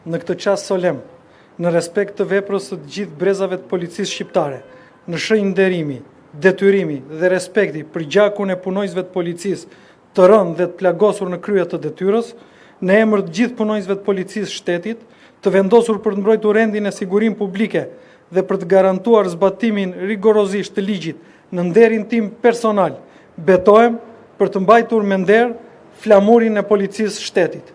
në këtë qast solem, në respekt të veprës të gjithë brezave të policisë shqiptare, në shenjë nderimi, detyrimi dhe respekti për gjakun e punojësve të policisë të rënë dhe të plagosur në krye të detyrës, në emër të gjithë punojësve të policisë shtetit, të vendosur për të mbrojtur rendin e sigurisë publike dhe për të garantuar zbatimin rigorozisht të ligjit në nderin tim personal, betohem për të mbajtur me nder flamurin e policisë shtetit.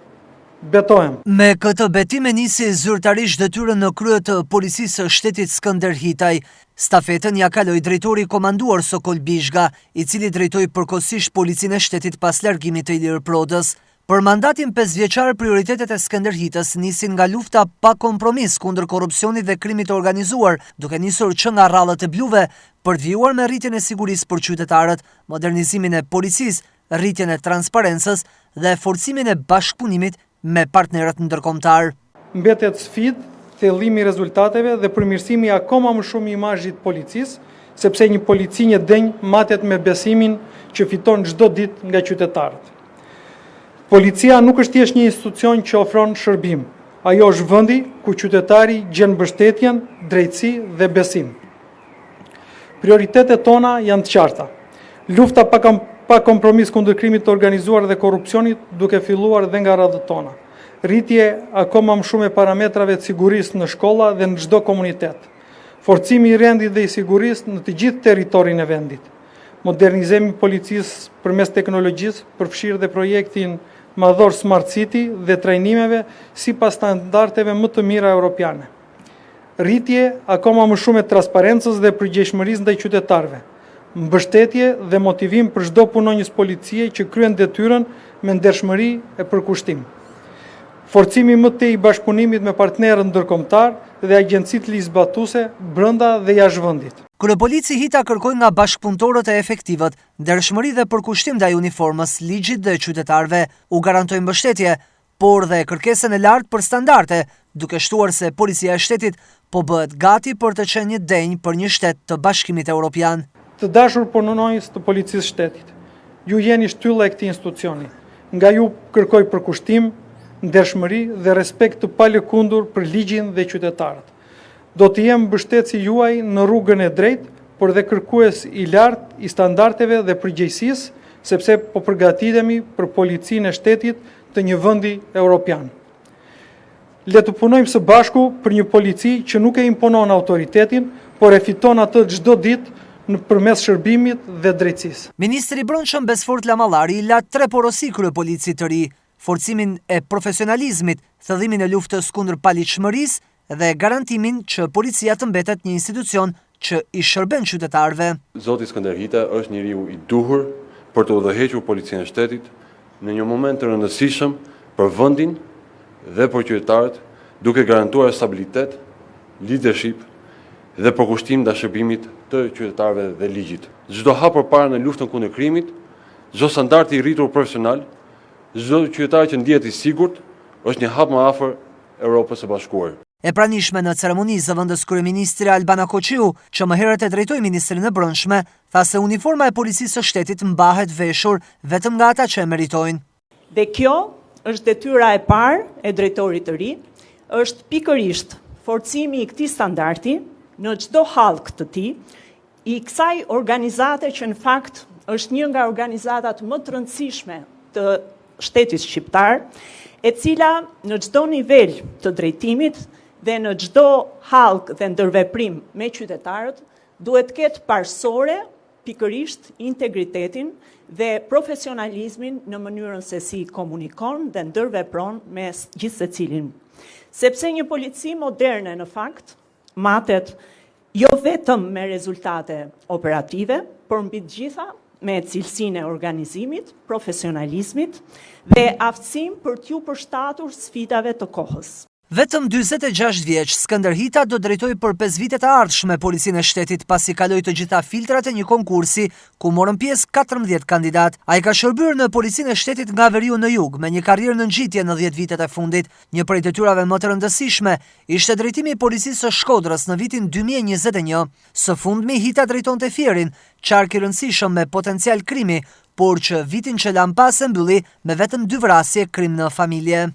Betohem. Me këtë betim e nisi zyrtarisht detyrën në krye të policisë shtetit Skënder Hitaj. Stafetën ja kaloi drejtori komanduar Sokol Bishga, i cili drejtoi përkohësisht policinë e shtetit pas largimit të Ilir Prodës. Për mandatin 5 vjeçar, prioritetet e Skënder Hitës nisin nga lufta pa kompromis kundër korrupsionit dhe krimit të organizuar, duke nisur që nga rrallët e bluve, për të vijuar me rritjen e sigurisë për qytetarët, modernizimin e policisë, rritjen e transparencës dhe forcimin e bashkëpunimit me partnerët ndërkombëtar. Mbetet sfidë thellimi i rezultateve dhe përmirësimi akoma më shumë i imazhit policisë, sepse një polici një denjë matet me besimin që fiton çdo ditë nga qytetarët. Policia nuk është thjesht një institucion që ofron shërbim. Ajo është vendi ku qytetari gjen mbështetjen, drejtësi dhe besim. Prioritetet tona janë të qarta. Lufta pa kompromis kundër krimit të organizuar dhe korrupsionit, duke filluar dhe nga radhët tona. Rritje akoma më shumë e parametrave të sigurisë në shkolla dhe në çdo komunitet. Forcimi i rendit dhe i sigurisë në të gjithë territorin e vendit. Modernizimi i policisë përmes teknologjisë, përfshirë dhe projektin madhor Smart City dhe trajnimeve sipas standardeve më të mira europiane. Rritje akoma më shumë e transparencës dhe përgjegjshmërisë ndaj qytetarëve. Mbështetje dhe motivim për çdo punonjës policie që kryen detyrën me ndershmëri e përkushtim. Forcimi më tej i bashkëpunimit me partnerët ndërkombëtar dhe agjencitë ligjzbatuese brenda dhe jashtë vendit. Kryepolici Hita kërkoi nga bashkëpunëtorët e efektivët ndershmëri dhe përkushtim ndaj uniformës, ligjit dhe qytetarëve, u garantoi mbështetje, por dhe kërkesën e lartë për standarde, duke shtuar se policia e shtetit po bëhet gati për të qenë një denjë për një shtet të Bashkimit Evropian. Të dashur punonjës të policisë shtetit, ju jeni shtylla e këtij institucioni. Nga ju kërkoj përkushtim, ndershmëri dhe respekt të palëkundur për ligjin dhe qytetarët. Do të jem mbështetësi juaj në rrugën e drejtë, por dhe kërkues i lartë i standardeve dhe përgjegjësisë, sepse po përgatitemi për policinë e shtetit të një vendi evropian. Le të punojmë së bashku për një polici që nuk e imponon autoritetin, por e fiton atë çdo ditë nëpërmes shërbimit dhe drejtësisë. Ministri i Brendshëm Besfort Lamallari la 3 porosi kryepolicit të ri: forcimin e profesionalizmit, thëllimin e luftës kundër paligjshmërisë dhe garantimin që policia të mbetet një institucion që i shërben qytetarëve. Zoti Skënder Hita është njeriu i duhur për të udhëhequr policinë e shtetit në një moment të rëndësishëm për vendin dhe për qytetarët, duke garantuar stabilitet, leadership dhe përkushtim ndaj shërbimit të qytetarëve dhe ligjit. Çdo hap përpara në luftën kundër krimit, çdo standard i rritur profesional, çdo qytetar që ndihet i sigurt, është një hap më afër Evropës së Bashkuar. E pranishme në ceremoni zëvendës kryeministri Albana Koqiu, që më herët e drejtoi Ministrinë e Brendshme, tha se uniforma e policisë së shtetit mbahet veshur vetëm nga ata që e meritojnë. Dhe kjo është detyra e parë e drejtorit të ri, është pikërisht forcimi i këtij standardi në çdo hallk të tij, i kësaj organizate që në fakt është një nga organizatat më të rëndësishme të shtetit shqiptar, e cila në çdo nivel të drejtimit dhe në çdo hallk dhe ndërveprim me qytetarët duhet të ketë parësore pikërisht integritetin dhe profesionalizmin në mënyrën se si komunikon dhe ndërvepron me gjithë secilin. Sepse një polici moderne në fakt matet jo vetëm me rezultate operative, por mbi të gjitha me cilësinë e organizimit, profesionalizmit dhe aftësinë për t'ju përshtatur sfidave të kohës. Vetëm 46 vjeç, Skënder Hita do drejtoj për 5 vitet e ardhshme policinë e shtetit pasi kaloi të gjitha filtrat e një konkursi ku morën pjesë 14 kandidat. Ai ka shërbyer në policinë e shtetit nga veriu në jug me një karrierë në ngjitje në 10 vitet e fundit. Një prej detyrave më të rëndësishme ishte drejtimi i policisë së Shkodrës në vitin 2021. Së fundmi Hita drejtonte Fierin, qark i rëndësishëm me potencial krimi, por që vitin që lan pas e mbylli me vetëm 2 vrasje krim në familje.